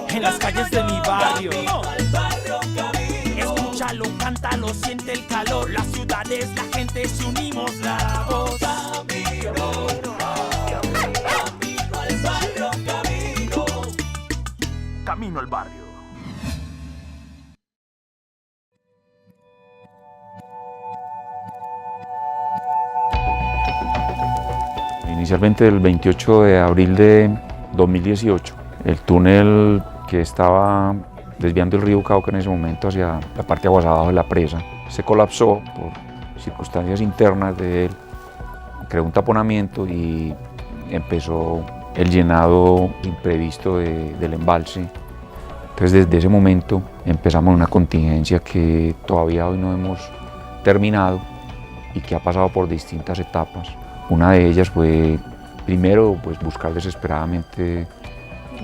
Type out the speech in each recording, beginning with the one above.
En las calles de mi barrio, escúchalo, cántalo, siente el calor. Las ciudades, la gente, se unimos la voz. Camino al barrio, camino al barrio. Inicialmente el 28 de abril de 2018, el túnel que estaba desviando el río Cauca en ese momento hacia la parte aguas abajo de la presa se colapsó por circunstancias internas de él, creó un taponamiento y empezó el llenado imprevisto del embalse. Entonces desde ese momento empezamos una contingencia que todavía hoy no hemos terminado y que ha pasado por distintas etapas. Una de ellas fue, primero, pues buscar desesperadamente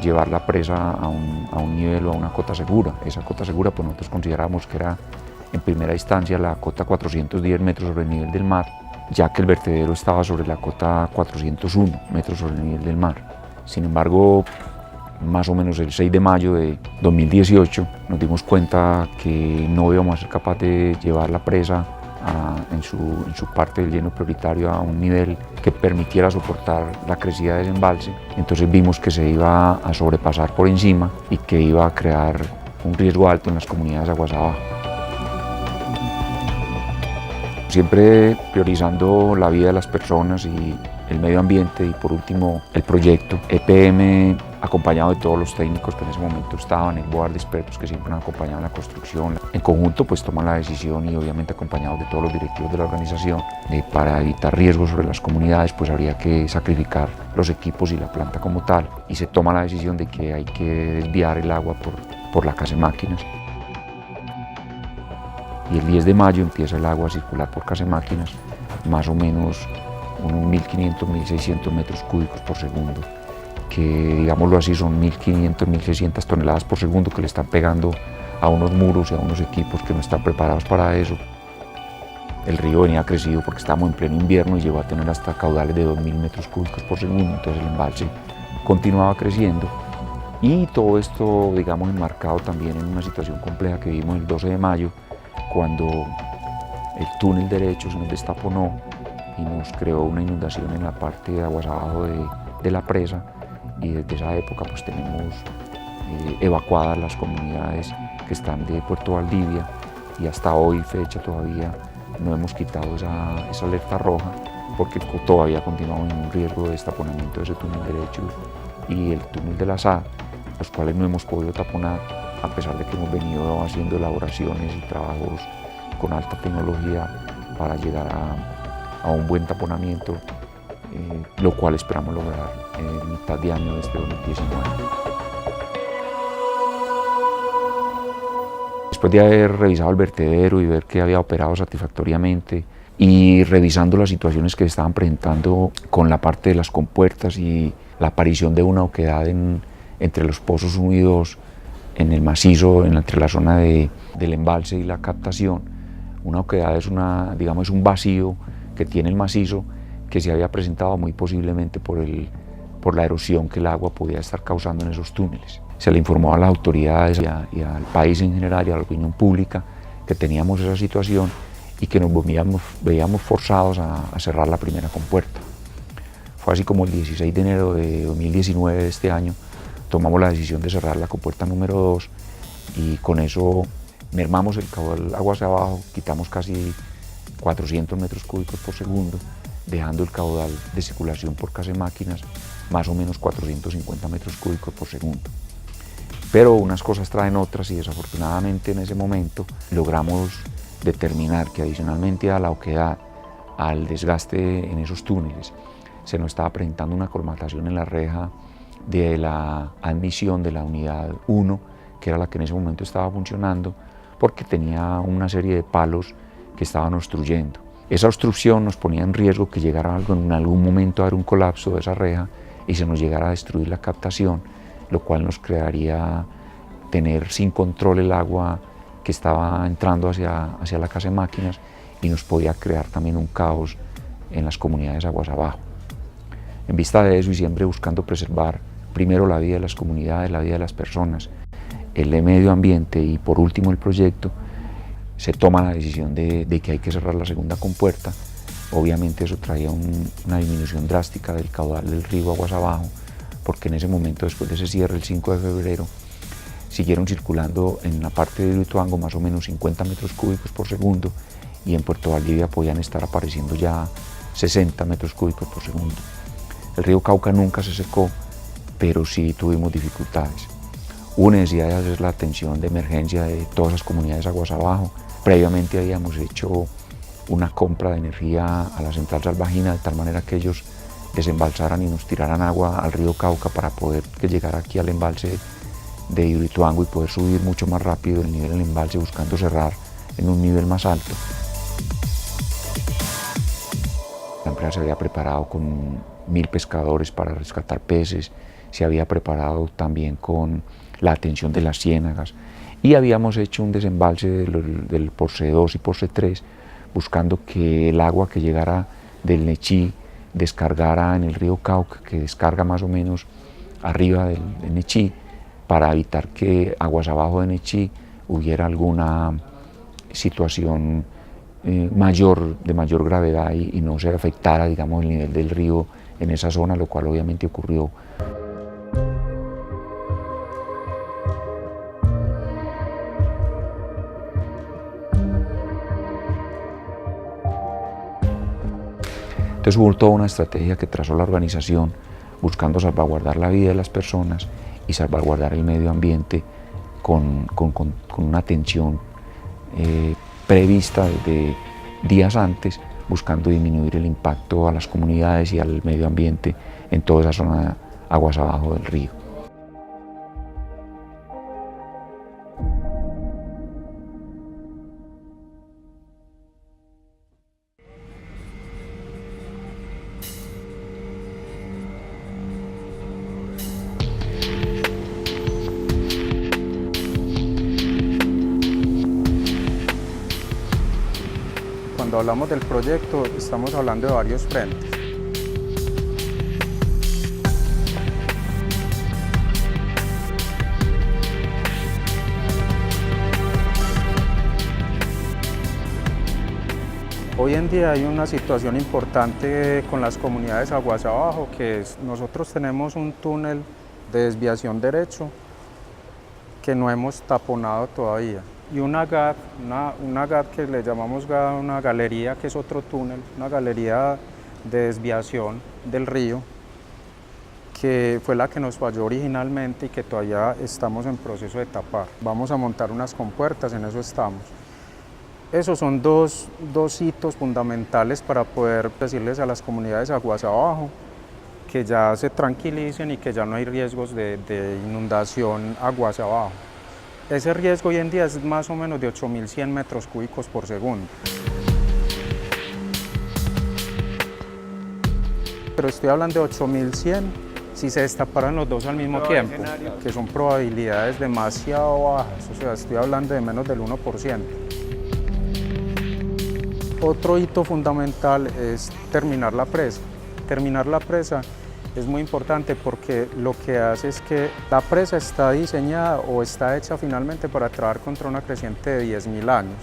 llevar la presa a un nivel o a una cota segura. Esa cota segura, pues nosotros consideramos que era en primera instancia la cota 410 metros sobre el nivel del mar, ya que el vertedero estaba sobre la cota 401 metros sobre el nivel del mar. Sin embargo, más o menos el 6 de mayo de 2018 nos dimos cuenta que no íbamos a ser capaces de llevar la presa en su parte del lleno prioritario a un nivel que permitiera soportar la crecida de ese embalse. Entonces vimos que se iba a sobrepasar por encima y que iba a crear un riesgo alto en las comunidades aguas abajo. Siempre priorizando la vida de las personas y el medio ambiente y por último el proyecto. EPM, acompañado de todos los técnicos que en ese momento estaban, el board de expertos que siempre han acompañado en la construcción, en conjunto pues toman la decisión y obviamente acompañados de todos los directivos de la organización, para evitar riesgos sobre las comunidades pues habría que sacrificar los equipos y la planta como tal y se toma la decisión de que hay que desviar el agua por la casa de máquinas. Y el 10 de mayo empieza el agua a circular por casa de máquinas, más o menos unos 1.500, 1.600 metros cúbicos por segundo, que digámoslo así son 1.500, 1.600 toneladas por segundo que le están pegando a unos muros y a unos equipos que no están preparados para eso. El río venía crecido porque estábamos en pleno invierno y llegó a tener hasta caudales de 2.000 metros cúbicos por segundo, entonces el embalse continuaba creciendo. Y todo esto, digamos, enmarcado también en una situación compleja que vimos el 12 de mayo, cuando el túnel derecho se nos destaponó y nos creó una inundación en la parte de aguas abajo de la presa, y desde esa época pues tenemos evacuadas las comunidades que están de Puerto Valdivia y hasta hoy fecha todavía no hemos quitado esa alerta roja porque todavía continuamos en un riesgo de destaponamiento de ese túnel derecho y el túnel de la SA, los cuales no hemos podido taponar a pesar de que hemos venido haciendo elaboraciones y trabajos con alta tecnología para llegar a un buen taponamiento, lo cual esperamos lograr en mitad de año de este 2019. Después de haber revisado el vertedero y ver que había operado satisfactoriamente y revisando las situaciones que se estaban presentando con la parte de las compuertas y la aparición de una oquedad entre los pozos unidos en el macizo, entre la zona del embalse y la captación. Una oquedad es un vacío que tiene el macizo que se había presentado muy posiblemente por la erosión que el agua podía estar causando en esos túneles. Se le informó a las autoridades y al país en general y a la opinión pública que teníamos esa situación y que nos veíamos forzados a cerrar la primera compuerta. fue así como el 16 de enero de 2019 de este año, tomamos la decisión de cerrar la compuerta número 2 y con eso mermamos el caudal agua hacia abajo, quitamos casi 400 metros cúbicos por segundo, dejando el caudal de circulación por casa de máquinas más o menos 450 metros cúbicos por segundo. Pero unas cosas traen otras y desafortunadamente en ese momento logramos determinar que adicionalmente a la oquedad, al desgaste en esos túneles, se nos estaba presentando una colmatación en la reja de la admisión de la unidad 1, que era la que en ese momento estaba funcionando, porque tenía una serie de palos que estaban obstruyendo. Esa obstrucción nos ponía en riesgo que llegara en algún momento a haber un colapso de esa reja y se nos llegara a destruir la captación, lo cual nos crearía tener sin control el agua que estaba entrando hacia la casa de máquinas y nos podía crear también un caos en las comunidades aguas abajo. En vista de eso y siempre buscando preservar primero la vida de las comunidades, la vida de las personas, el medio ambiente y por último el proyecto, se toma la decisión de que hay que cerrar la segunda compuerta. Obviamente eso traía una disminución drástica del caudal del río aguas abajo, porque en ese momento, después de ese cierre el 5 de febrero, siguieron circulando en la parte de Hidroituango más o menos 50 metros cúbicos por segundo y en Puerto Valdivia podían estar apareciendo ya 60 metros cúbicos por segundo. El río Cauca nunca se secó, pero sí tuvimos dificultades. Una necesidad de hacer la atención de emergencia de todas las comunidades aguas abajo. Previamente habíamos hecho una compra de energía a la central Salvajina de tal manera que ellos desembalsaran y nos tiraran agua al río Cauca para poder que llegara aquí al embalse de Hidroituango y poder subir mucho más rápido el nivel del embalse buscando cerrar en un nivel más alto. La empresa se había preparado con 1000 pescadores para rescatar peces, se había preparado también con la atención de las ciénagas y habíamos hecho un desembalse del Porce 2 y Porce 3 buscando que el agua que llegara del Nechí descargara en el río Cauca, que descarga más o menos arriba del Nechí, para evitar que aguas abajo de Nechí hubiera alguna situación de mayor gravedad y no se afectara, digamos, el nivel del río en esa zona, lo cual obviamente ocurrió. Entonces hubo toda una estrategia que trazó la organización buscando salvaguardar la vida de las personas y salvaguardar el medio ambiente con una atención prevista desde días antes, buscando disminuir el impacto a las comunidades y al medio ambiente en toda esa zona aguas abajo del río. Cuando hablamos del proyecto, estamos hablando de varios frentes. Hoy en día hay una situación importante con las comunidades aguas abajo, que es, nosotros tenemos un túnel de desviación derecho que no hemos taponado todavía. Y una GAD, una GAD que le llamamos GAD, una galería, que es otro túnel, una galería de desviación del río, que fue la que nos falló originalmente y que todavía estamos en proceso de tapar. Vamos a montar unas compuertas, en eso estamos. Esos son dos hitos fundamentales para poder decirles a las comunidades aguas abajo que ya se tranquilicen y que ya no hay riesgos de inundación aguas abajo. Ese riesgo hoy en día es más o menos de 8.100 metros cúbicos por segundo. Pero estoy hablando de 8.100 si se destaparan los dos al mismo tiempo, que son probabilidades demasiado bajas, o sea, estoy hablando de menos del 1%. Otro hito fundamental es terminar la presa. Terminar la presa es muy importante porque lo que hace es que la presa está diseñada o está hecha finalmente para trabajar contra una creciente de 10.000 años.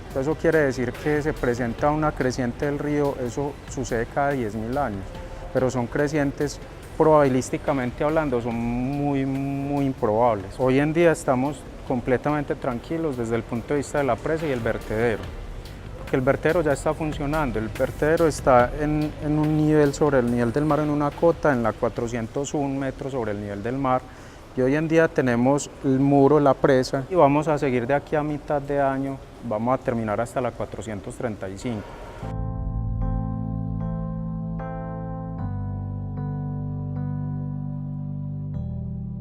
Entonces, eso quiere decir que se presenta una creciente del río, eso sucede cada 10.000 años. pero son crecientes, probabilísticamente hablando, son muy improbables. Hoy en día estamos completamente tranquilos desde el punto de vista de la presa y el vertedero, porque el vertedero ya está funcionando, el vertedero está en un nivel sobre el nivel del mar, en una cota en la 401 metros sobre el nivel del mar, y hoy en día tenemos el muro, la presa, y vamos a seguir de aquí a mitad de año, vamos a terminar hasta la 435.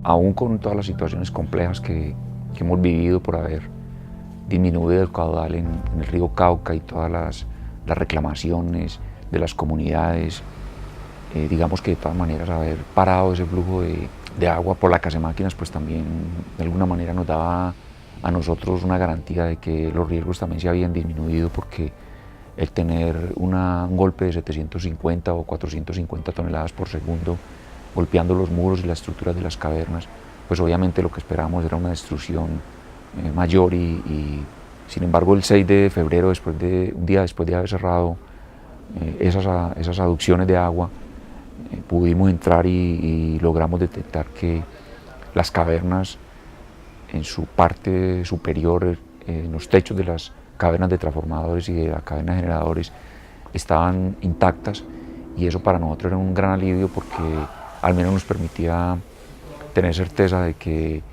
Aún con todas las situaciones complejas que hemos vivido por haber disminuido el caudal en el río Cauca y todas las reclamaciones de las comunidades, digamos que de todas maneras haber parado ese flujo de agua por la Casamáquinas, pues también de alguna manera nos daba a nosotros una garantía de que los riesgos también se habían disminuido, porque el tener un golpe de 750 o 450 toneladas por segundo golpeando los muros y las estructuras de las cavernas, pues obviamente lo que esperábamos era una destrucción mayor y sin embargo el 6 de febrero, un día después de haber cerrado esas aducciones de agua, pudimos entrar y logramos detectar que las cavernas en su parte superior, en los techos de las cavernas de transformadores y de las cavernas de generadores estaban intactas, y eso para nosotros era un gran alivio porque al menos nos permitía tener certeza de que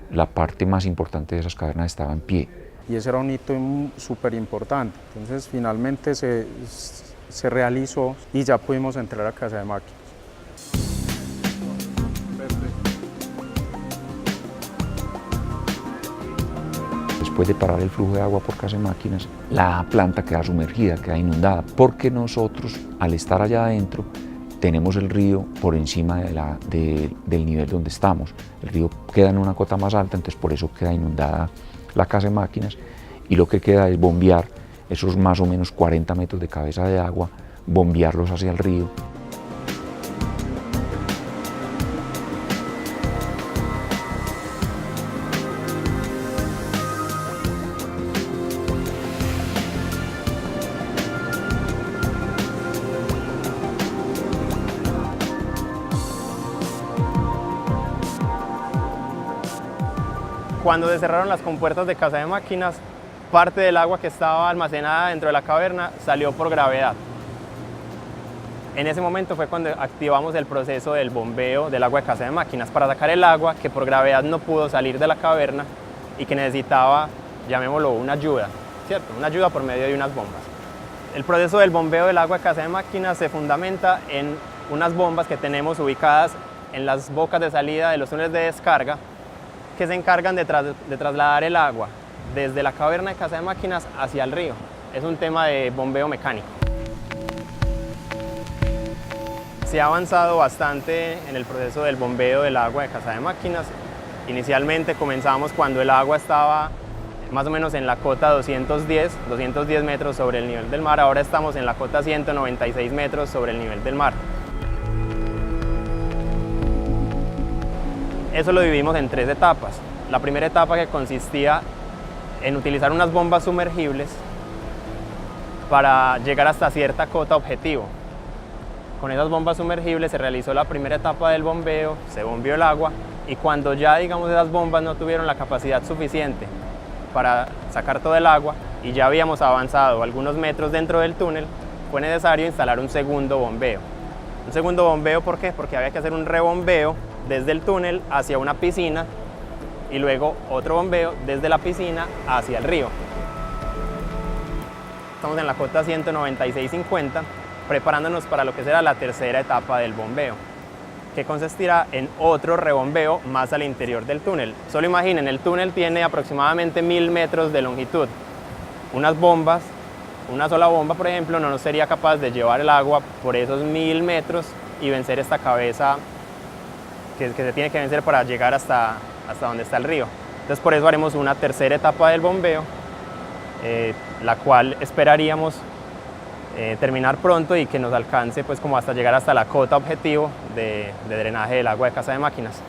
la parte más importante de esas cavernas estaba en pie. Y ese era un hito súper importante. Entonces finalmente se realizó y ya pudimos entrar a Casamáquinas. Después de parar el flujo de agua por Casamáquinas, la planta queda sumergida, queda inundada, porque nosotros al estar allá adentro tenemos el río por encima del nivel donde estamos. El río queda en una cota más alta, entonces por eso queda inundada la Casamáquinas, y lo que queda es bombear esos más o menos 40 metros de cabeza de agua, bombearlos hacia el río. Cuando se cerraron las compuertas de Casamáquinas, parte del agua que estaba almacenada dentro de la caverna salió por gravedad. En ese momento fue cuando activamos el proceso del bombeo del agua de Casamáquinas para sacar el agua que por gravedad no pudo salir de la caverna y que necesitaba, llamémoslo, una ayuda, ¿cierto? Una ayuda por medio de unas bombas. El proceso del bombeo del agua de Casamáquinas se fundamenta en unas bombas que tenemos ubicadas en las bocas de salida de los túneles de descarga, que se encargan de trasladar el agua desde la caverna de Casamáquinas hacia el río. Es un tema de bombeo mecánico. Se ha avanzado bastante en el proceso del bombeo del agua de Casamáquinas. Inicialmente comenzamos cuando el agua estaba más o menos en la cota 210 metros sobre el nivel del mar. Ahora estamos en la cota 196 metros sobre el nivel del mar. Eso lo dividimos en 3 etapas. La primera etapa, que consistía en utilizar unas bombas sumergibles para llegar hasta cierta cota objetivo. Con esas bombas sumergibles se realizó la primera etapa del bombeo, se bombeó el agua, y cuando ya, digamos, esas bombas no tuvieron la capacidad suficiente para sacar todo el agua y ya habíamos avanzado algunos metros dentro del túnel, fue necesario instalar un segundo bombeo. Un segundo bombeo, ¿por qué? Porque había que hacer un rebombeo desde el túnel hacia una piscina y luego otro bombeo desde la piscina hacia el río. Estamos en la cota 196.50, preparándonos para lo que será la tercera etapa del bombeo, que consistirá en otro rebombeo más al interior del túnel. Solo imaginen, el túnel tiene aproximadamente 1000 metros de longitud. Unas bombas, una sola bomba, por ejemplo, no nos sería capaz de llevar el agua por esos 1000 metros y vencer esta cabeza que se tiene que vencer para llegar hasta donde está el río. Entonces por eso haremos una tercera etapa del bombeo, la cual esperaríamos terminar pronto y que nos alcance pues como hasta llegar hasta la cota objetivo de drenaje del agua de Casamáquinas.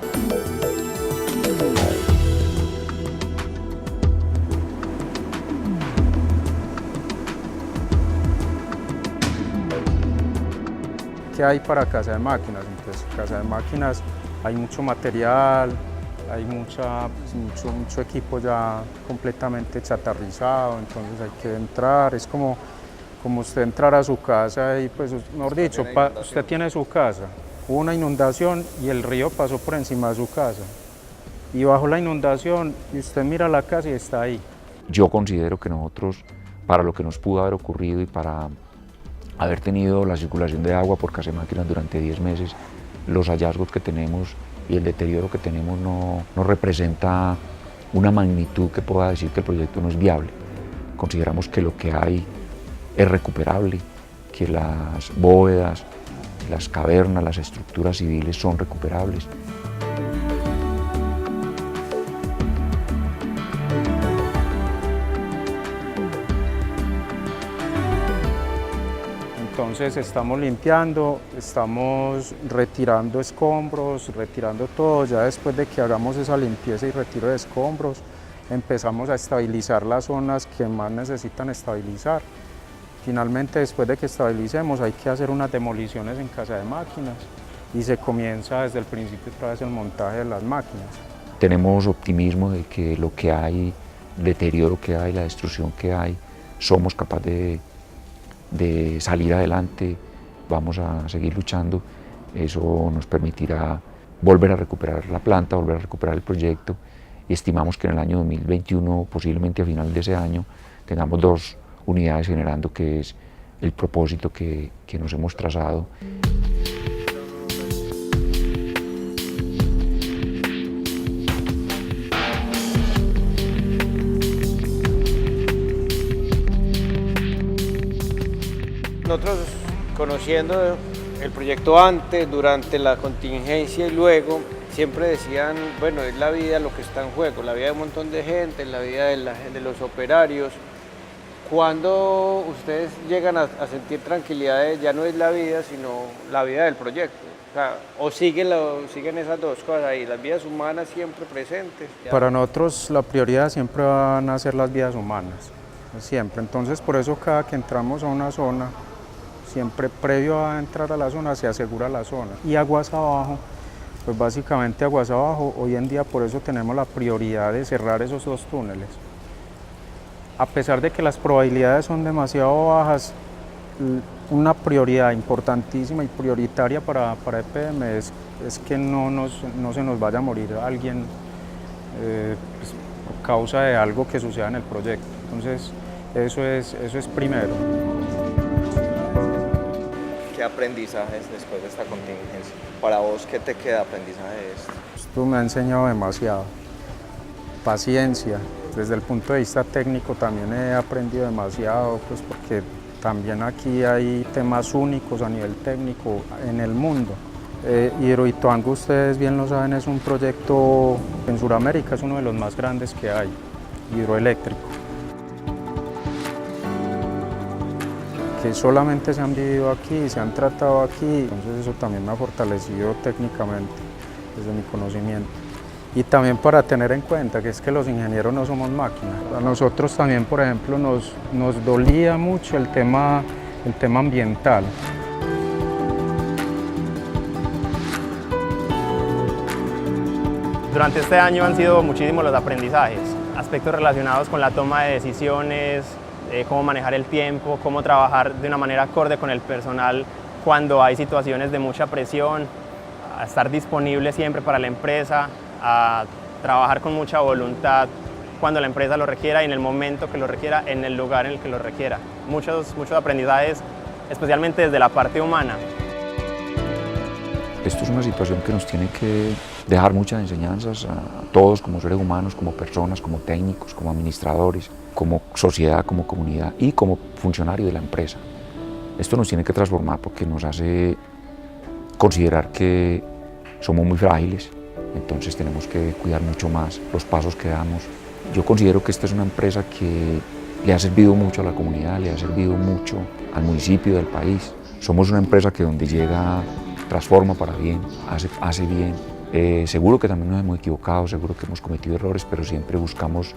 ¿qué hay para Casa de Máquinas? Entonces, Casa de Máquinas hay mucho material, hay mucho equipo ya completamente chatarrizado, entonces hay que entrar, es como usted entrar a su casa y pues, mejor dicho, usted tiene su casa, hubo una inundación y el río pasó por encima de su casa y bajó la inundación y usted mira la casa y está ahí. Yo considero que nosotros, para lo que nos pudo haber ocurrido y para haber tenido la circulación de agua por Casa de Máquinas durante 10 meses, los hallazgos que tenemos y el deterioro que tenemos no representa una magnitud que pueda decir que el proyecto no es viable. Consideramos que lo que hay es recuperable, que las bóvedas, las cavernas, las estructuras civiles son recuperables. Entonces estamos limpiando, estamos retirando escombros, retirando todo. Ya después de que hagamos esa limpieza y retiro de escombros, empezamos a estabilizar las zonas que más necesitan estabilizar. Finalmente, después de que estabilicemos, hay que hacer unas demoliciones en Casa de Máquinas y se comienza desde el principio otra vez el montaje de las máquinas. Tenemos optimismo de que lo que hay, el deterioro que hay, la destrucción que hay, somos capaces de salir adelante, vamos a seguir luchando. Eso nos permitirá volver a recuperar la planta, volver a recuperar el proyecto y estimamos que en el año 2021, posiblemente a final de ese año, tengamos 2 unidades generando, que es el propósito que nos hemos trazado. Nosotros, conociendo el proyecto antes, durante la contingencia y luego, siempre decían, bueno, es la vida lo que está en juego, la vida de un montón de gente, la vida de los operarios. Cuando ustedes llegan a sentir tranquilidad de ya no es la vida, sino la vida del proyecto, o siguen esas dos cosas ahí, las vidas humanas siempre presentes. Para nosotros la prioridad siempre van a ser las vidas humanas, siempre. Entonces por eso cada que entramos a una zona, siempre previo a entrar a la zona se asegura la zona. Y aguas abajo, pues básicamente aguas abajo, hoy en día por eso tenemos la prioridad de cerrar esos 2 túneles. A pesar de que las probabilidades son demasiado bajas, una prioridad importantísima y prioritaria para EPM es que no se nos vaya a morir alguien pues, por causa de algo que suceda en el proyecto. Entonces eso es primero. ¿Qué aprendizajes después de esta contingencia? Para vos, ¿qué te queda aprendizaje de esto? Esto me ha enseñado demasiado. Paciencia. Desde el punto de vista técnico también he aprendido demasiado, pues porque también aquí hay temas únicos a nivel técnico en el mundo. Hidroituango, ustedes bien lo saben, es un proyecto en Sudamérica, es uno de los más grandes que hay, hidroeléctrico. Que solamente se han vivido aquí, se han tratado aquí, entonces eso también me ha fortalecido técnicamente, desde mi conocimiento. Y también para tener en cuenta que es que los ingenieros no somos máquinas. A nosotros también, por ejemplo, nos dolía mucho el tema ambiental. Durante este año han sido muchísimos los aprendizajes, aspectos relacionados con la toma de decisiones, cómo manejar el tiempo, cómo trabajar de una manera acorde con el personal cuando hay situaciones de mucha presión, a estar disponible siempre para la empresa, a trabajar con mucha voluntad cuando la empresa lo requiera y en el momento que lo requiera, en el lugar en el que lo requiera. Muchos aprendizajes, especialmente desde la parte humana. Esto es una situación que nos tiene que dejar muchas enseñanzas a todos como seres humanos, como personas, como técnicos, como administradores, como sociedad, como comunidad y como funcionario de la empresa. Esto nos tiene que transformar porque nos hace considerar que somos muy frágiles, entonces tenemos que cuidar mucho más los pasos que damos. Yo considero que esta es una empresa que le ha servido mucho a la comunidad, le ha servido mucho al municipio del país. Somos una empresa que donde llega transforma para bien, hace bien. Seguro que también nos hemos equivocado, seguro que hemos cometido errores, pero siempre buscamos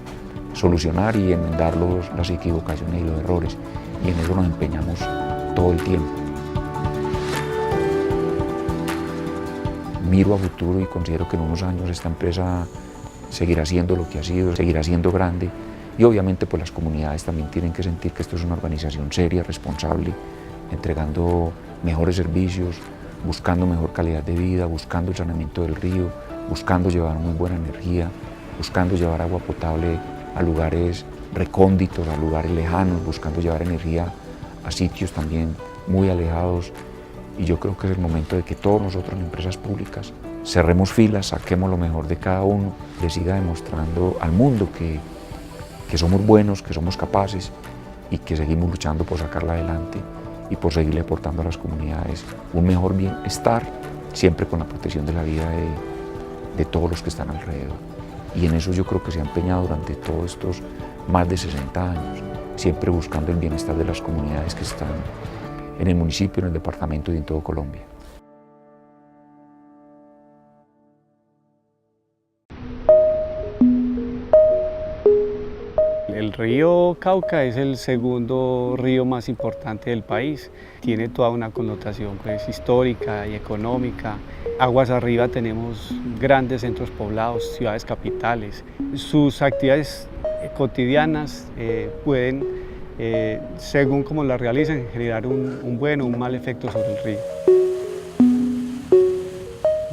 solucionar y enmendar las equivocaciones y los errores, y en eso nos empeñamos todo el tiempo. miro a futuro y considero que en unos años esta empresa seguirá siendo lo que ha sido, seguirá siendo grande, y obviamente pues las comunidades también tienen que sentir que esto es una organización seria, responsable, entregando mejores servicios, buscando mejor calidad de vida, buscando el saneamiento del río, buscando llevar muy buena energía, buscando llevar agua potable a lugares recónditos, a lugares lejanos, buscando llevar energía a sitios también muy alejados. Y yo creo que es el momento de que todos nosotros en empresas públicas cerremos filas, saquemos lo mejor de cada uno, le siga demostrando al mundo que somos buenos, que somos capaces y que seguimos luchando por sacarla adelante y por seguirle aportando a las comunidades un mejor bienestar, siempre con la protección de la vida de todos los que están alrededor. Y en eso yo creo que se ha empeñado durante todos estos más de 60 años, siempre buscando el bienestar de las comunidades que están en el municipio, en el departamento y en todo Colombia. El río Cauca es el segundo río más importante del país. Tiene toda una connotación pues, histórica y económica. Aguas arriba tenemos grandes centros poblados, ciudades capitales. Sus actividades cotidianas pueden, según como las realicen, generar un buen o un mal efecto sobre el río.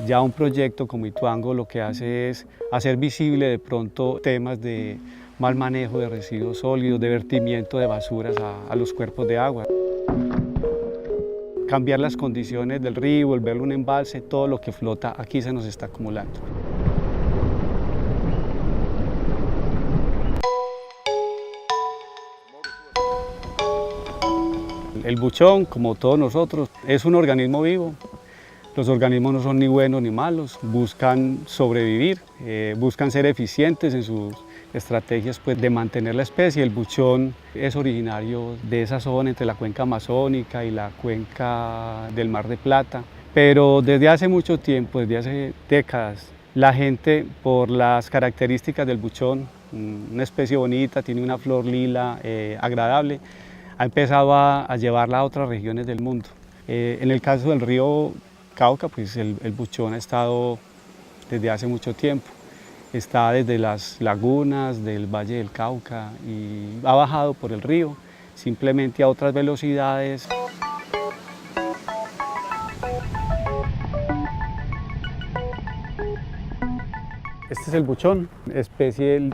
Ya un proyecto como Ituango lo que hace es hacer visible de pronto temas de mal manejo de residuos sólidos, de vertimiento de basuras a los cuerpos de agua. Cambiar las condiciones del río, volverlo un embalse, todo lo que flota aquí se nos está acumulando. El buchón, como todos nosotros, es un organismo vivo. Los organismos no son ni buenos ni malos, buscan sobrevivir, buscan ser eficientes en sus estrategias pues, de mantener la especie. El buchón es originario de esa zona entre la cuenca amazónica y la cuenca del Mar de Plata, pero desde hace mucho tiempo, desde hace décadas, la gente, por las características del buchón, una especie bonita, tiene una flor lila agradable, ha empezado a llevarla a otras regiones del mundo. En el caso del río Cauca, pues el buchón ha estado desde hace mucho tiempo. Está desde las lagunas del Valle del Cauca y ha bajado por el río, simplemente a otras velocidades. Este es el buchón, especie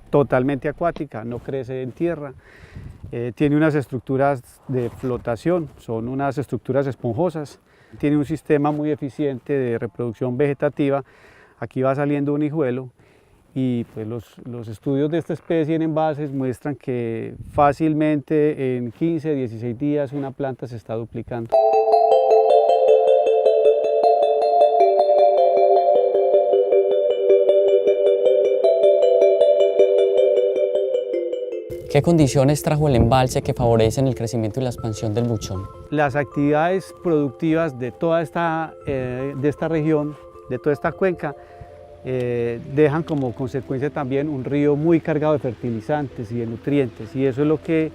totalmente acuática, no crece en tierra. Tiene unas estructuras de flotación, son unas estructuras esponjosas. Tiene un sistema muy eficiente de reproducción vegetativa. Aquí va saliendo un hijuelo y pues los estudios de esta especie en envases muestran que fácilmente en 15, 16 días una planta se está duplicando. ¿Qué condiciones trajo el embalse que favorecen el crecimiento y la expansión del buchón? Las actividades productivas de toda esta región, de toda esta cuenca, dejan como consecuencia también un río muy cargado de fertilizantes y de nutrientes, y eso es lo que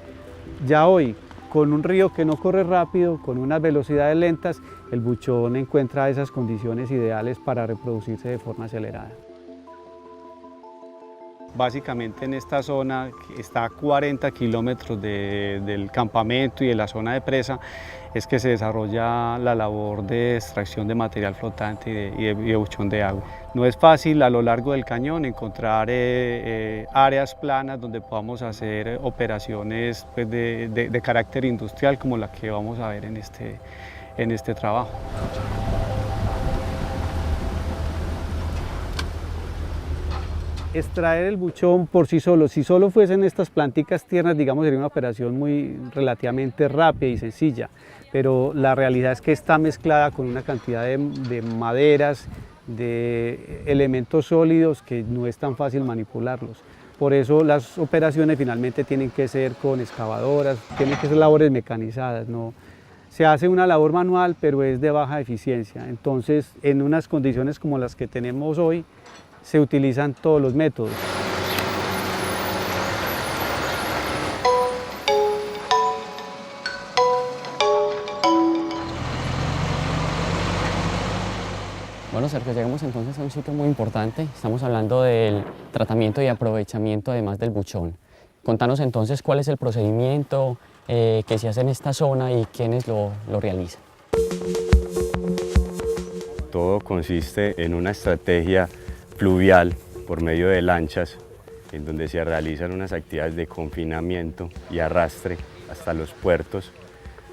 ya hoy, con un río que no corre rápido, con unas velocidades lentas, el buchón encuentra esas condiciones ideales para reproducirse de forma acelerada. Básicamente en esta zona, que está a 40 kilómetros del campamento y de la zona de presa, es que se desarrolla la labor de extracción de material flotante y de buchón de agua. No es fácil a lo largo del cañón encontrar áreas planas donde podamos hacer operaciones pues, de carácter industrial como la que vamos a ver en este trabajo. Extraer el buchón por sí solo, si solo fuesen estas planticas tiernas, digamos, sería una operación relativamente rápida y sencilla, pero la realidad es que está mezclada con una cantidad de maderas, de elementos sólidos que no es tan fácil manipularlos. Por eso las operaciones finalmente tienen que ser con excavadoras, tienen que ser labores mecanizadas, ¿no? Se hace una labor manual, pero es de baja eficiencia. Entonces, en unas condiciones como las que tenemos hoy, se utilizan todos los métodos. Bueno, Sergio, llegamos entonces a un sitio muy importante. Estamos hablando del tratamiento y aprovechamiento además del buchón. Contanos entonces cuál es el procedimiento que se hace en esta zona y quiénes lo realizan. Todo consiste en una estrategia fluvial por medio de lanchas, en donde se realizan unas actividades de confinamiento y arrastre hasta los puertos,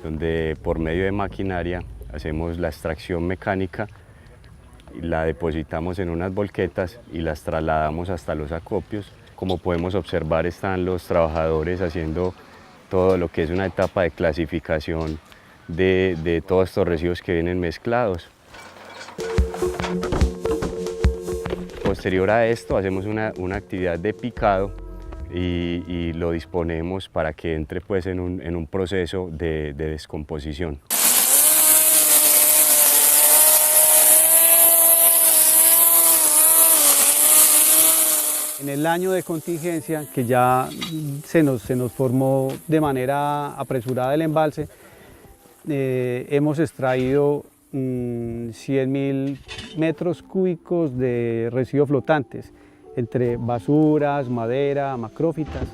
donde por medio de maquinaria hacemos la extracción mecánica, la depositamos en unas volquetas y las trasladamos hasta los acopios. Como podemos observar, están los trabajadores haciendo todo lo que es una etapa de clasificación de todos estos residuos que vienen mezclados. Posterior a esto hacemos una actividad de picado y lo disponemos para que entre pues, en un proceso de descomposición. En el año de contingencia, que ya se nos formó de manera apresurada el embalse, hemos extraído 100.000 metros cúbicos de residuos flotantes, entre basuras, madera, macrófitas,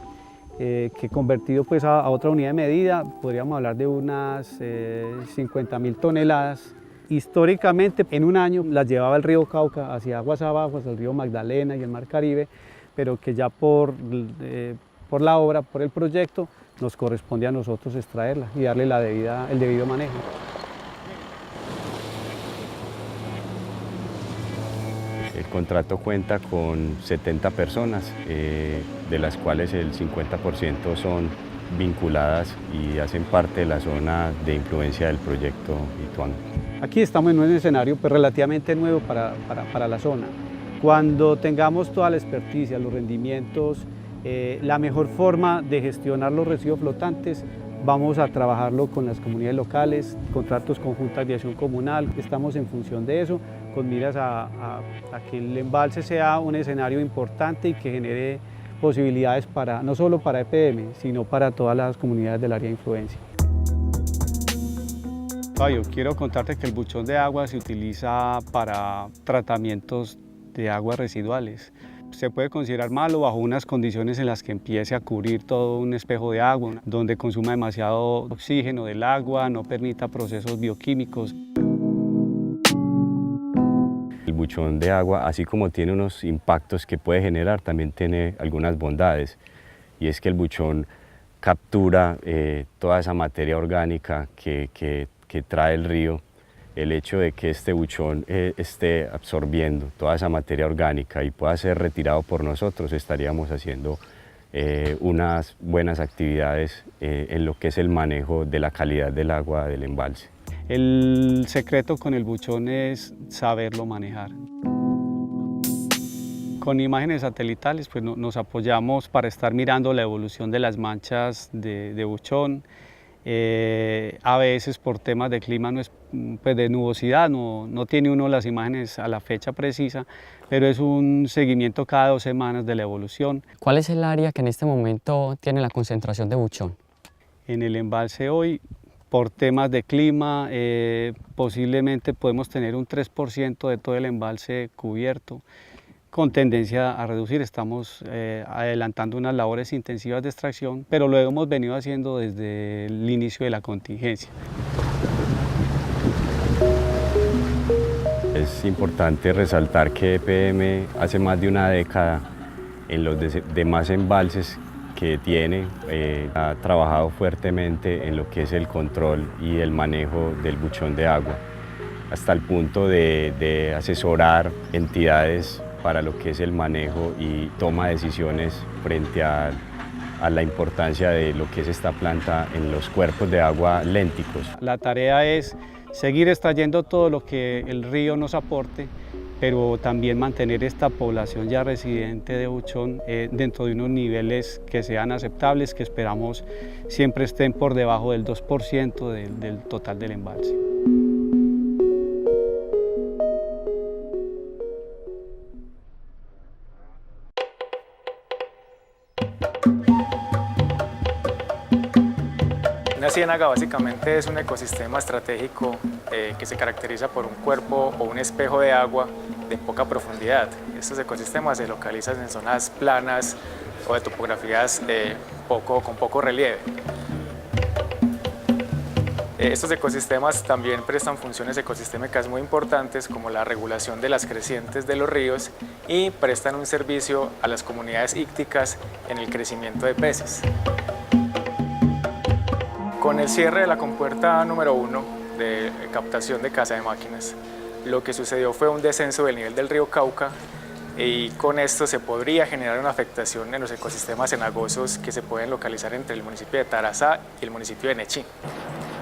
que convertido pues, a otra unidad de medida, podríamos hablar de unas 50.000 toneladas. Históricamente, en un año las llevaba el río Cauca hacia aguas abajo, hacia el río Magdalena y el Mar Caribe, pero que ya por la obra, por el proyecto, nos corresponde a nosotros extraerla y darle el debido manejo. El contrato cuenta con 70 personas, de las cuales el 50% son vinculadas y hacen parte de la zona de influencia del proyecto Ituango. Aquí estamos en un escenario pues, relativamente nuevo para la zona. Cuando tengamos toda la experticia, los rendimientos, la mejor forma de gestionar los residuos flotantes, vamos a trabajarlo con las comunidades locales, contratos conjuntos de aviación comunal, estamos en función de eso, con miras a que el embalse sea un escenario importante y que genere posibilidades no solo para EPM, sino para todas las comunidades del área de influencia. Fabio, quiero contarte que el buchón de agua se utiliza para tratamientos de aguas residuales. Se puede considerar malo bajo unas condiciones en las que empiece a cubrir todo un espejo de agua, donde consuma demasiado oxígeno del agua, no permita procesos bioquímicos. El buchón de agua, así como tiene unos impactos que puede generar, también tiene algunas bondades, y es que el buchón captura toda esa materia orgánica que trae el río. El hecho de que este buchón esté absorbiendo toda esa materia orgánica y pueda ser retirado por nosotros, estaríamos haciendo unas buenas actividades en lo que es el manejo de la calidad del agua del embalse. El secreto con el buchón es saberlo manejar. Con imágenes satelitales pues, nos apoyamos para estar mirando la evolución de las manchas de buchón. A veces por temas de clima, pues de nubosidad, no tiene uno las imágenes a la fecha precisa, pero es un seguimiento cada 2 semanas de la evolución. ¿Cuál es el área que en este momento tiene la concentración de buchón? En el embalse hoy, por temas de clima, posiblemente podemos tener un 3% de todo el embalse cubierto, con tendencia a reducir. Estamos adelantando unas labores intensivas de extracción, pero lo hemos venido haciendo desde el inicio de la contingencia. Es importante resaltar que EPM hace más de una década en los demás embalses que tiene, ha trabajado fuertemente en lo que es el control y el manejo del buchón de agua, hasta el punto de asesorar entidades para lo que es el manejo y toma de decisiones frente a la importancia de lo que es esta planta en los cuerpos de agua lénticos. La tarea es seguir extrayendo todo lo que el río nos aporte, pero también mantener esta población ya residente de buchón dentro de unos niveles que sean aceptables, que esperamos siempre estén por debajo del 2% del total del embalse. Una ciénaga básicamente es un ecosistema estratégico que se caracteriza por un cuerpo o un espejo de agua de poca profundidad. Estos ecosistemas se localizan en zonas planas o de topografías con poco relieve. Estos ecosistemas también prestan funciones ecosistémicas muy importantes como la regulación de las crecientes de los ríos y prestan un servicio a las comunidades ícticas en el crecimiento de peces. Con el cierre de la compuerta número 1 de captación de Casa de Máquinas, lo que sucedió fue un descenso del nivel del río Cauca y con esto se podría generar una afectación en los ecosistemas cenagosos que se pueden localizar entre el municipio de Tarazá y el municipio de Nechí.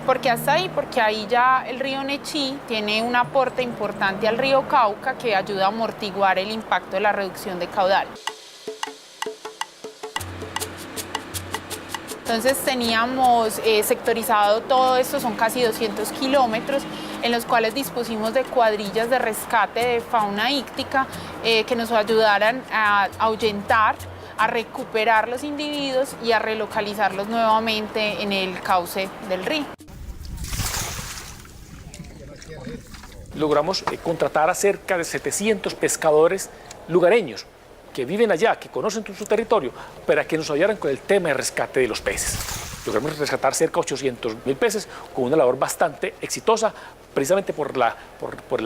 ¿Por qué hasta ahí? Porque ahí ya el río Nechí tiene un aporte importante al río Cauca que ayuda a amortiguar el impacto de la reducción de caudal. Entonces teníamos sectorizado todo esto, son casi 200 kilómetros, en los cuales dispusimos de cuadrillas de rescate de fauna íctica que nos ayudaran a ahuyentar, a recuperar los individuos y a relocalizarlos nuevamente en el cauce del río. Logramos contratar a cerca de 700 pescadores lugareños que viven allá, que conocen su territorio, para que nos ayudaran con el tema de rescate de los peces. Logramos rescatar cerca de 800.000 peces con una labor bastante exitosa, precisamente por la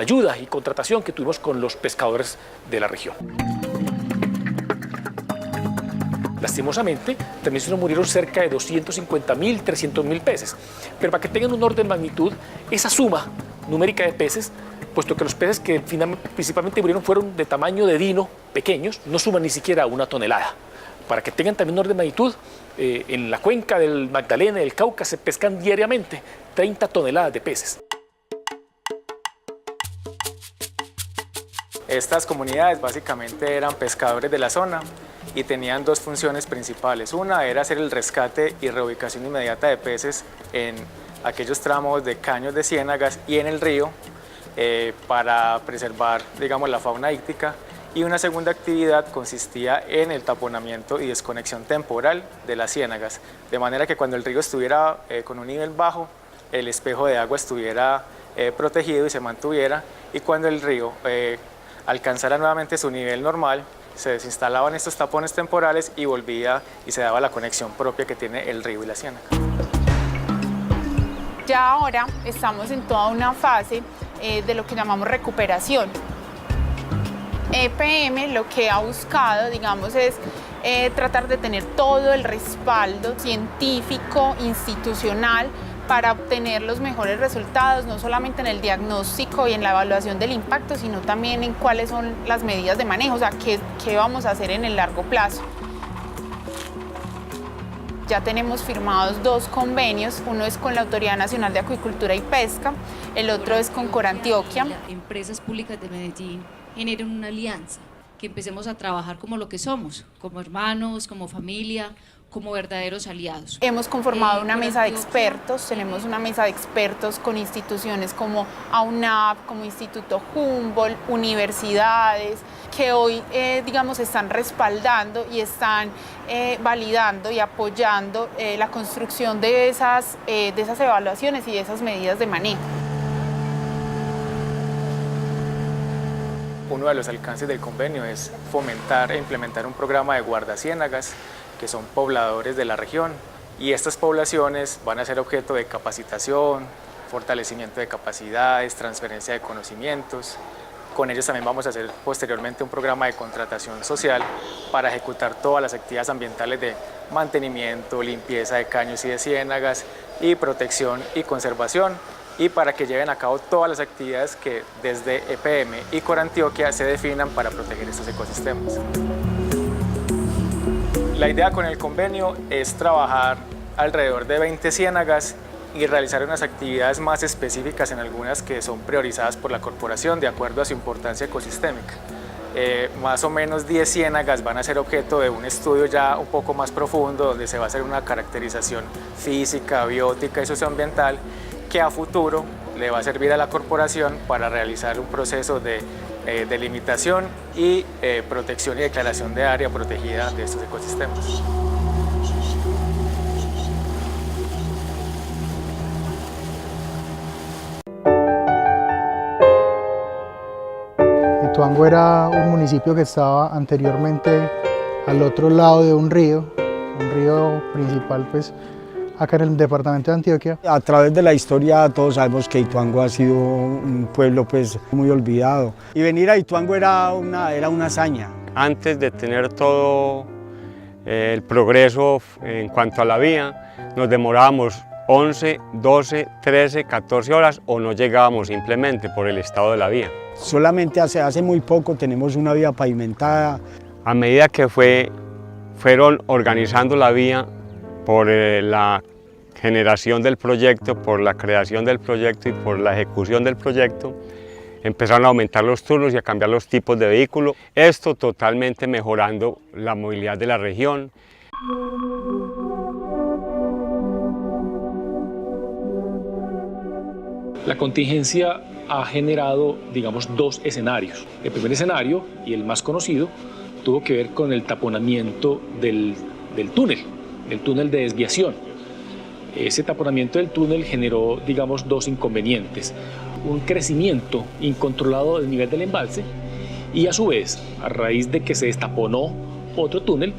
ayuda y contratación que tuvimos con los pescadores de la región. Lastimosamente, también se nos murieron cerca de 250.000, 300.000 peces. Pero para que tengan un orden de magnitud, esa suma numérica de peces, puesto que los peces que principalmente murieron fueron de tamaño de dino, pequeños, no suman ni siquiera 1 tonelada. Para que tengan también un orden de magnitud, en la cuenca del Magdalena y del Cauca se pescan diariamente 30 toneladas de peces. Estas comunidades básicamente eran pescadores de la zona y tenían dos funciones principales. Una era hacer el rescate y reubicación inmediata de peces en aquellos tramos de caños de ciénagas y en el río para preservar, digamos, la fauna íctica. Y una segunda actividad consistía en el taponamiento y desconexión temporal de las ciénagas, de manera que cuando el río estuviera con un nivel bajo, el espejo de agua estuviera protegido y se mantuviera, y cuando el río alcanzara nuevamente su nivel normal, se desinstalaban estos tapones temporales y volvía y se daba la conexión propia que tiene el río y la ciénaga. Ya ahora estamos en toda una fase de lo que llamamos recuperación. EPM lo que ha buscado, digamos, es tratar de tener todo el respaldo científico, institucional, para obtener los mejores resultados, no solamente en el diagnóstico y en la evaluación del impacto, sino también en cuáles son las medidas de manejo, o sea, qué vamos a hacer en el largo plazo. Ya tenemos firmados 2 convenios, uno es con la Autoridad Nacional de Acuicultura y Pesca, el otro es con Corantioquia. Empresas públicas de Medellín generen una alianza, que empecemos a trabajar como lo que somos, como hermanos, como familia, como verdaderos aliados. Hemos conformado una mesa de expertos, tenemos una mesa de expertos con instituciones como AUNAP, como Instituto Humboldt, universidades, que hoy, digamos, están respaldando y están validando y apoyando la construcción de esas evaluaciones y de esas medidas de manejo. Uno de los alcances del convenio es fomentar e implementar un programa de guardaciénagas, que son pobladores de la región, y estas poblaciones van a ser objeto de capacitación, fortalecimiento de capacidades, transferencia de conocimientos. Con ellos también vamos a hacer posteriormente un programa de contratación social para ejecutar todas las actividades ambientales de mantenimiento, limpieza de caños y de ciénagas, y protección y conservación, y para que lleven a cabo todas las actividades que desde EPM y Corantioquia se definan para proteger estos ecosistemas. La idea con el convenio es trabajar alrededor de 20 ciénagas y realizar unas actividades más específicas en algunas que son priorizadas por la corporación de acuerdo a su importancia ecosistémica. Más o menos 10 ciénagas van a ser objeto de un estudio ya un poco más profundo, donde se va a hacer una caracterización física, biótica y socioambiental que a futuro le va a servir a la corporación para realizar un proceso de delimitación y protección y declaración de área protegida de estos ecosistemas. Ituango era un municipio que estaba anteriormente al otro lado de un río principal pues acá en el departamento de Antioquia. A través de la historia todos sabemos que Ituango ha sido un pueblo pues muy olvidado y venir a Ituango era una hazaña. Antes de tener todo el progreso en cuanto a la vía, nos demorábamos 11, 12, 13, 14 horas o no llegábamos simplemente por el estado de la vía. Solamente hace muy poco tenemos una vía pavimentada. A medida que fueron organizando la vía por la generación del proyecto, por la creación del proyecto y por la ejecución del proyecto, empezaron a aumentar los turnos y a cambiar los tipos de vehículos. Esto totalmente mejorando la movilidad de la región. La contingencia ha generado, digamos, dos escenarios. El primer escenario, y el más conocido, tuvo que ver con el taponamiento del túnel de desviación. Ese taponamiento del túnel generó, digamos, dos inconvenientes. Un crecimiento incontrolado del nivel del embalse y, a su vez, a raíz de que se destaponó otro túnel,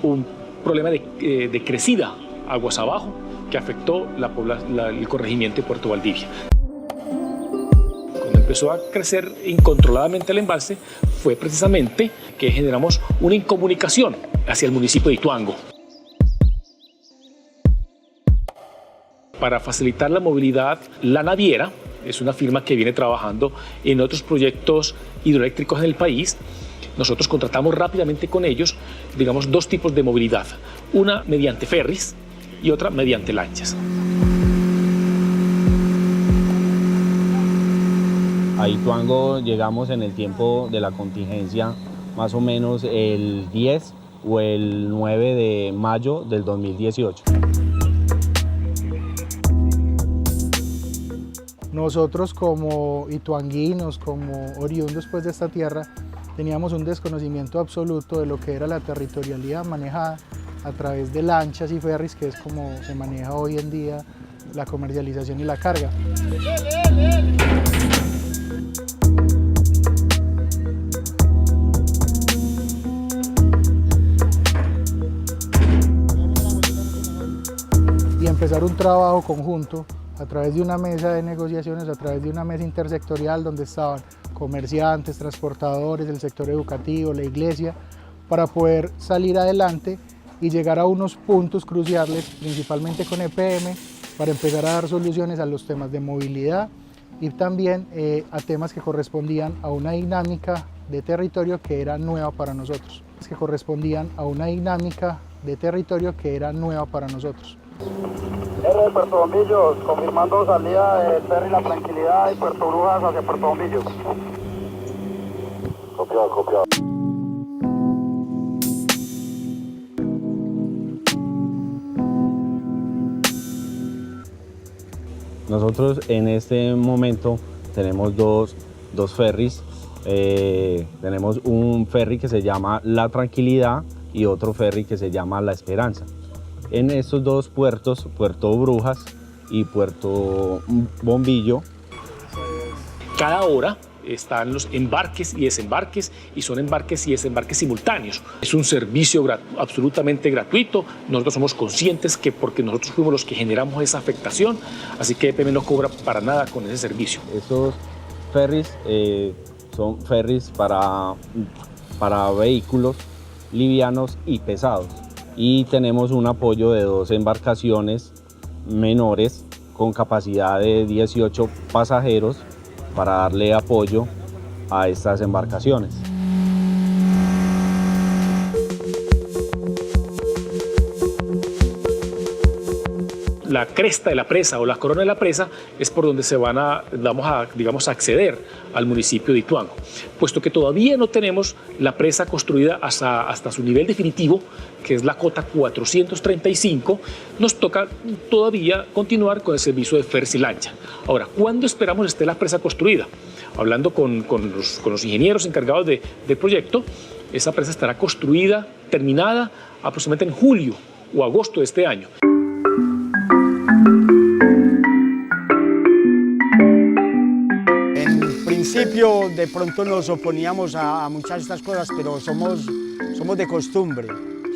un problema de crecida aguas abajo que afectó el corregimiento de Puerto Valdivia. Cuando empezó a crecer incontroladamente el embalse, fue precisamente que generamos una incomunicación hacia el municipio de Ituango. Para facilitar la movilidad, La Naviera es una firma que viene trabajando en otros proyectos hidroeléctricos en el país. Nosotros contratamos rápidamente con ellos, digamos, dos tipos de movilidad, una mediante ferries y otra mediante lanchas. A Ituango llegamos en el tiempo de la contingencia, más o menos el 10 o el 9 de mayo del 2018. Nosotros como ituanguinos, como oriundos pues de esta tierra, teníamos un desconocimiento absoluto de lo que era la territorialidad manejada a través de lanchas y ferries, que es como se maneja hoy en día la comercialización y la carga. Y empezar un trabajo conjunto a través de una mesa de negociaciones, a través de una mesa intersectorial donde estaban comerciantes, transportadores, el sector educativo, la iglesia, para poder salir adelante y llegar a unos puntos cruciales, principalmente con EPM, para empezar a dar soluciones a los temas de movilidad y también a temas que correspondían a una dinámica de territorio que era nueva para nosotros. R. Puerto Bombillos, confirmando salida del ferry La Tranquilidad y Puerto Brujas hacia Puerto Bombillos. Copiado. Nosotros en este momento tenemos dos ferries. Tenemos un ferry que se llama La Tranquilidad y otro ferry que se llama La Esperanza. En estos dos puertos, Puerto Brujas y Puerto Bombillo, cada hora están los embarques y desembarques, y son embarques y desembarques simultáneos. Es un servicio absolutamente gratuito. Nosotros somos conscientes que porque nosotros fuimos los que generamos esa afectación, así que EPM no cobra para nada con ese servicio. Estos ferries son ferries para vehículos livianos y pesados. Y tenemos un apoyo de dos embarcaciones menores con capacidad de 18 pasajeros para darle apoyo a estas embarcaciones. La cresta de la presa o la corona de la presa es por donde vamos a acceder al municipio de Ituango. Puesto que todavía no tenemos la presa construida hasta su nivel definitivo, que es la cota 435, nos toca todavía continuar con el servicio de ferries y lancha. Ahora, ¿cuándo esperamos esté la presa construida? Hablando con los ingenieros encargados del proyecto, esa presa estará construida, terminada aproximadamente en julio o agosto de este año. principio de pronto nos oponíamos a muchas de estas cosas, pero somos de costumbre,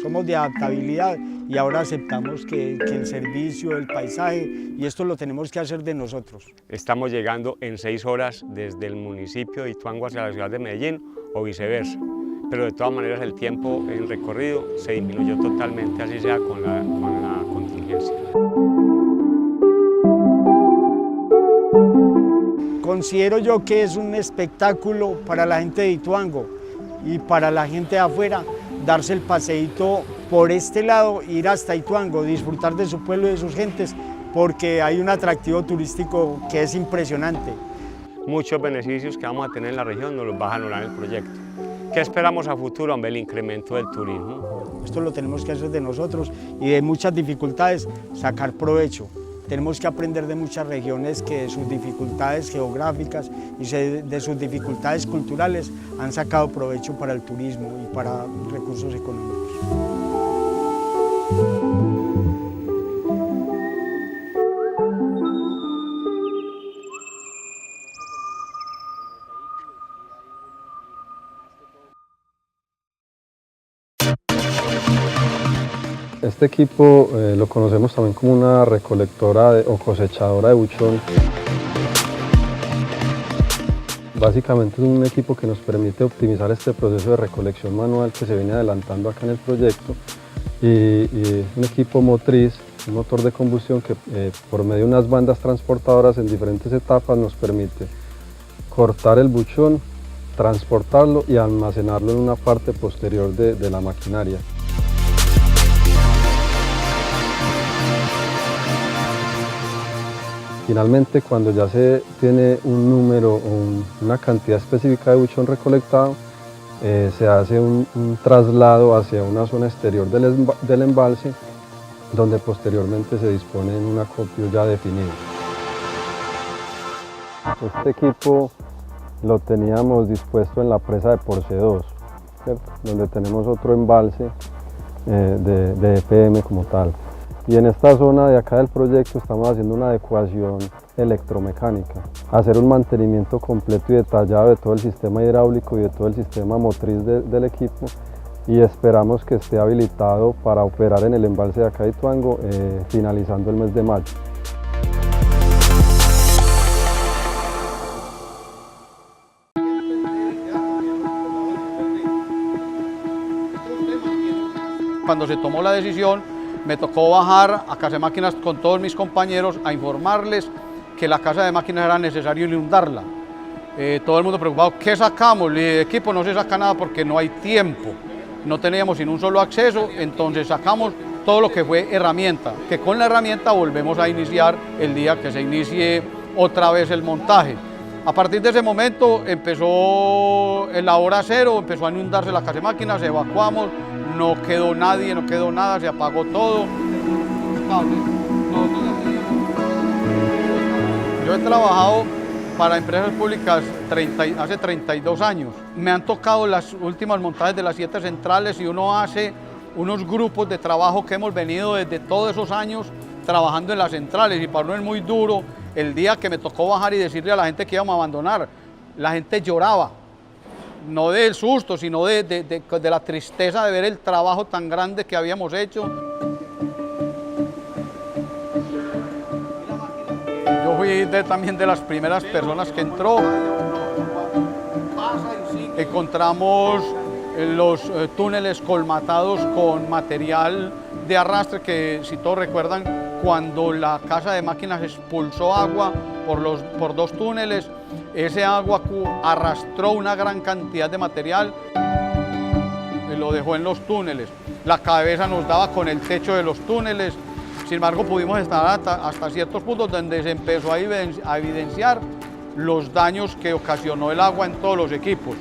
somos de adaptabilidad y ahora aceptamos que el servicio, el paisaje, y esto lo tenemos que hacer de nosotros. Estamos llegando en 6 horas desde el municipio de Ituango hacia la ciudad de Medellín o viceversa, pero de todas maneras el tiempo en recorrido se disminuyó totalmente, así sea con la contingencia. Considero yo que es un espectáculo para la gente de Ituango y para la gente de afuera darse el paseíto por este lado, ir hasta Ituango, disfrutar de su pueblo y de sus gentes, porque hay un atractivo turístico que es impresionante. Muchos beneficios que vamos a tener en la región nos los va a valorar el proyecto. ¿Qué esperamos a futuro? Hombre, el incremento del turismo. Esto lo tenemos que hacer de nosotros y de muchas dificultades sacar provecho. Tenemos que aprender de muchas regiones que de sus dificultades geográficas y de sus dificultades culturales han sacado provecho para el turismo y para recursos económicos. Este equipo lo conocemos también como una recolectora o cosechadora de buchón. Básicamente es un equipo que nos permite optimizar este proceso de recolección manual que se viene adelantando acá en el proyecto y es un equipo motriz, un motor de combustión que por medio de unas bandas transportadoras en diferentes etapas nos permite cortar el buchón, transportarlo y almacenarlo en una parte posterior de la maquinaria. Finalmente, cuando ya se tiene un número o una cantidad específica de buchón recolectado, se hace un traslado hacia una zona exterior del embalse, donde posteriormente se dispone en un acopio ya definido. Este equipo lo teníamos dispuesto en la presa de Porce 2, ¿cierto? Donde tenemos otro embalse de EPM como tal. Y en esta zona de acá del proyecto estamos haciendo una adecuación electromecánica, hacer un mantenimiento completo y detallado de todo el sistema hidráulico y de todo el sistema motriz del equipo y esperamos que esté habilitado para operar en el embalse de acá de Ituango finalizando el mes de mayo. Cuando se tomó la decisión, me tocó bajar a Casa de Máquinas con todos mis compañeros a informarles que la Casa de Máquinas era necesario inundarla. Todo el mundo preocupado, ¿qué sacamos? El equipo no se saca nada porque no hay tiempo. No teníamos sin un solo acceso, entonces sacamos todo lo que fue herramienta, que con la herramienta volvemos a iniciar el día que se inicie otra vez el montaje. A partir de ese momento empezó en la hora cero, empezó a inundarse la Casa de Máquinas, evacuamos, no quedó nadie, no quedó nada, se apagó todo. Yo he trabajado para empresas públicas hace 32 años. Me han tocado las últimas montajes de las 7 centrales y uno hace unos grupos de trabajo que hemos venido desde todos esos años trabajando en las centrales y para uno es muy duro. El día que me tocó bajar y decirle a la gente que íbamos a abandonar, la gente lloraba. No del susto, sino de la tristeza de ver el trabajo tan grande que habíamos hecho. Yo fui también de las primeras personas que entró. Encontramos los túneles colmatados con material de arrastre que, si todos recuerdan, cuando la Casa de Máquinas expulsó agua por 2 túneles, ese agua arrastró una gran cantidad de material y lo dejó en los túneles. La cabeza nos daba con el techo de los túneles, sin embargo pudimos estar hasta ciertos puntos donde se empezó a evidenciar los daños que ocasionó el agua en todos los equipos.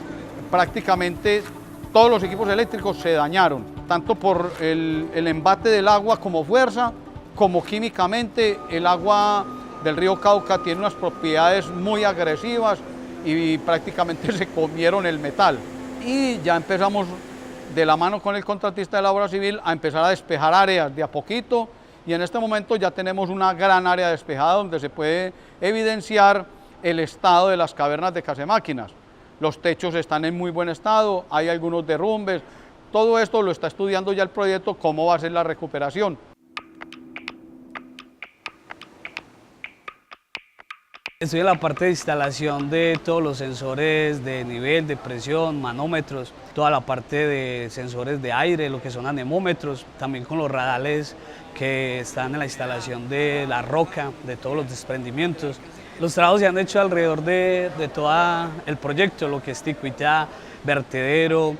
Prácticamente todos los equipos eléctricos se dañaron, tanto por el embate del agua como fuerza, como químicamente. El agua del río Cauca tiene unas propiedades muy agresivas y prácticamente se comieron el metal. Y ya empezamos de la mano con el contratista de la obra civil a empezar a despejar áreas de a poquito y en este momento ya tenemos una gran área despejada donde se puede evidenciar el estado de las cavernas de Casemáquinas. Los techos están en muy buen estado, hay algunos derrumbes. Todo esto lo está estudiando ya el proyecto, cómo va a ser la recuperación. Estoy en la parte de instalación de todos los sensores de nivel, de presión, manómetros, toda la parte de sensores de aire, lo que son anemómetros, también con los radares que están en la instalación de la roca, de todos los desprendimientos. Los trabajos se han hecho alrededor de todo el proyecto, lo que es ticuitá, vertedero,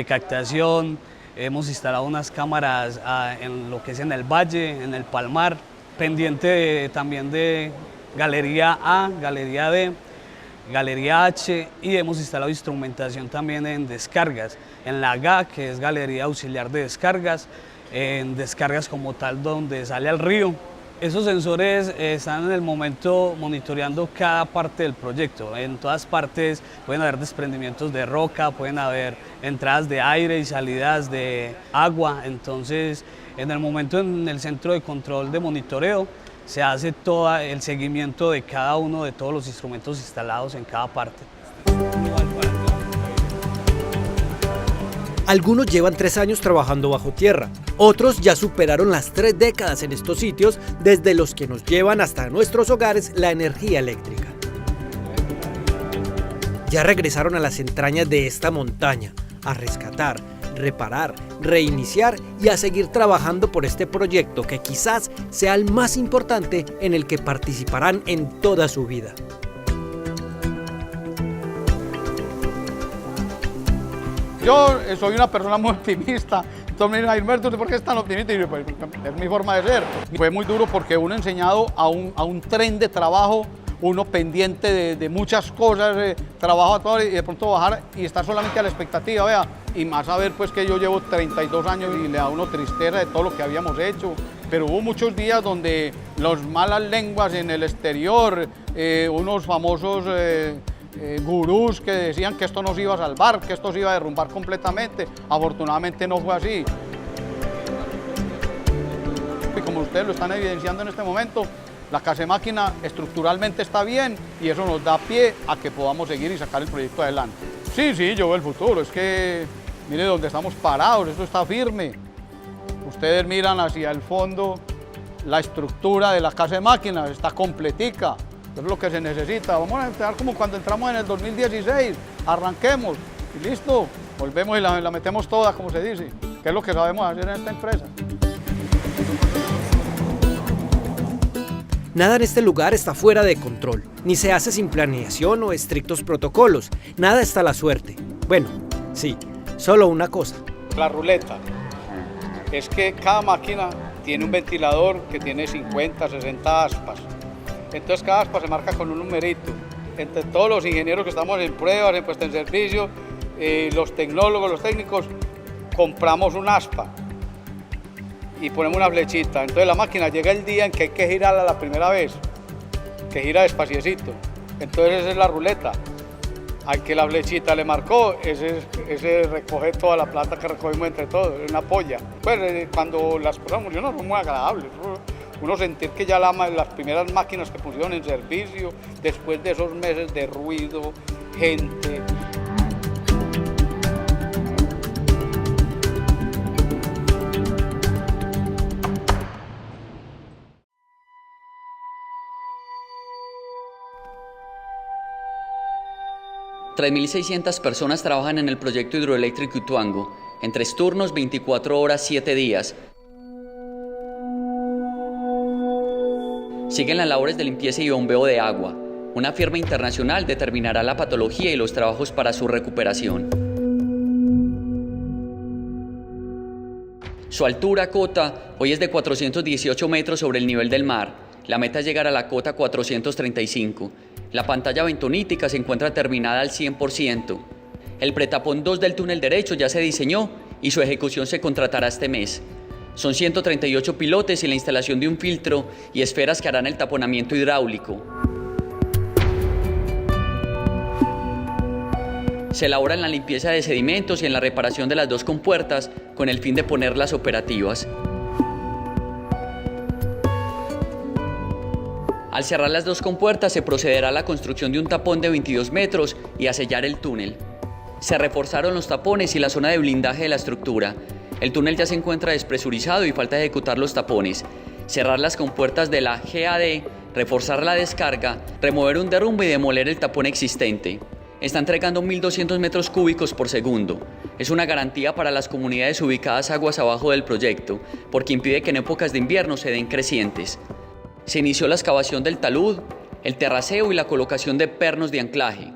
captación. Hemos instalado unas cámaras en lo que es en el valle, en el Palmar, pendiente también de Galería A, Galería D, Galería H, y hemos instalado instrumentación también en descargas, en la GA, que es Galería Auxiliar de Descargas, en descargas como tal donde sale al río. Esos sensores están en el momento monitoreando cada parte del proyecto. En todas partes pueden haber desprendimientos de roca, pueden haber entradas de aire y salidas de agua. Entonces, en el momento en el centro de control de monitoreo, se hace todo el seguimiento de cada uno de todos los instrumentos instalados en cada parte. Algunos llevan 3 años trabajando bajo tierra, otros ya superaron las 3 décadas en estos sitios, desde los que nos llevan hasta nuestros hogares la energía eléctrica. Ya regresaron a las entrañas de esta montaña, a rescatar, reparar, reiniciar y a seguir trabajando por este proyecto que quizás sea el más importante en el que participarán en toda su vida. Yo soy una persona muy optimista, entonces me dicen, Gilberto, ¿por qué es tan optimista? Y yo, pues, es mi forma de ser. Fue muy duro porque uno enseñado a un tren de trabajo, uno pendiente de muchas cosas, trabajo a todo y de pronto bajar y estar solamente a la expectativa, vea, y más saber pues que yo llevo 32 años y le da a uno tristeza de todo lo que habíamos hecho, pero hubo muchos días donde las malas lenguas en el exterior, unos famosos gurús que decían que esto nos iba a salvar, que esto se iba a derrumbar completamente. Afortunadamente no fue así. Y como ustedes lo están evidenciando en este momento, la Casemáquina estructuralmente está bien y eso nos da pie a que podamos seguir y sacar el proyecto adelante. Sí, yo veo el futuro, es que mire dónde estamos parados, esto está firme. Ustedes miran hacia el fondo, la estructura de la Casemáquina está completica. Eso es lo que se necesita. Vamos a empezar como cuando entramos en el 2016. Arranquemos y listo. Volvemos y la metemos toda, como se dice. Que es lo que sabemos hacer en esta empresa. Nada en este lugar está fuera de control. Ni se hace sin planeación o estrictos protocolos. Nada está a la suerte. Bueno, sí, solo una cosa. La ruleta. Es que cada máquina tiene un ventilador que tiene 50, 60 aspas. Entonces cada aspa se marca con un numerito. Entre todos los ingenieros que estamos en pruebas, en puesta en servicio, los tecnólogos, los técnicos, compramos un aspa y ponemos una flechita. Entonces la máquina llega el día en que hay que girarla la primera vez, que gira despaciecito. Entonces esa es la ruleta. Al que la flechita le marcó, ese recoge toda la plata que recogimos entre todos, es una polla. Pues cuando las cosas funcionan son muy agradables. Uno sentir que ya las primeras máquinas que pusieron en servicio, después de esos meses de ruido, gente. $3.600 personas trabajan en el proyecto hidroeléctrico Ituango, en 3 turnos, 24 horas, 7 días. Siguen las labores de limpieza y bombeo de agua. Una firma internacional determinará la patología y los trabajos para su recuperación. Su altura cota hoy es de 418 metros sobre el nivel del mar. La meta es llegar a la cota 435. La pantalla bentonítica se encuentra terminada al 100%. El pretapón 2 del túnel derecho ya se diseñó y su ejecución se contratará este mes. Son 138 pilotes y la instalación de un filtro y esferas que harán el taponamiento hidráulico. Se elabora en la limpieza de sedimentos y en la reparación de las 2 compuertas con el fin de ponerlas operativas. Al cerrar las dos compuertas se procederá a la construcción de un tapón de 22 metros y a sellar el túnel. Se reforzaron los tapones y la zona de blindaje de la estructura. El túnel ya se encuentra despresurizado y falta ejecutar los tapones, cerrar las compuertas de la GAD, reforzar la descarga, remover un derrumbe y demoler el tapón existente. Está entregando 1.200 metros cúbicos por segundo. Es una garantía para las comunidades ubicadas aguas abajo del proyecto, porque impide que en épocas de invierno se den crecientes. Se inició la excavación del talud, el terraceo y la colocación de pernos de anclaje.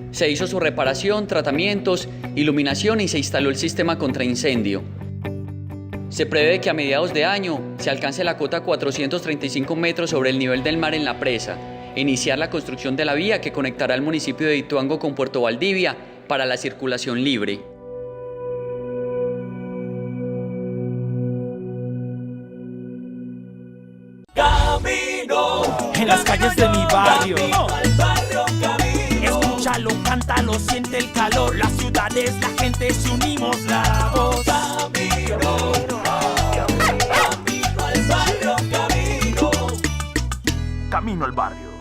Se hizo su reparación, tratamientos, iluminación y se instaló el sistema contra incendio. Se prevé que a mediados de año se alcance la cota 435 metros sobre el nivel del mar en la presa e iniciar la construcción de la vía que conectará el municipio de Ituango con Puerto Valdivia para la circulación libre. Camino en las calles de mi barrio. Escúchalo, cántalo, siente el calor. Las ciudades, la gente, si unimos la voz. Camino al barrio, camino. Camino al barrio.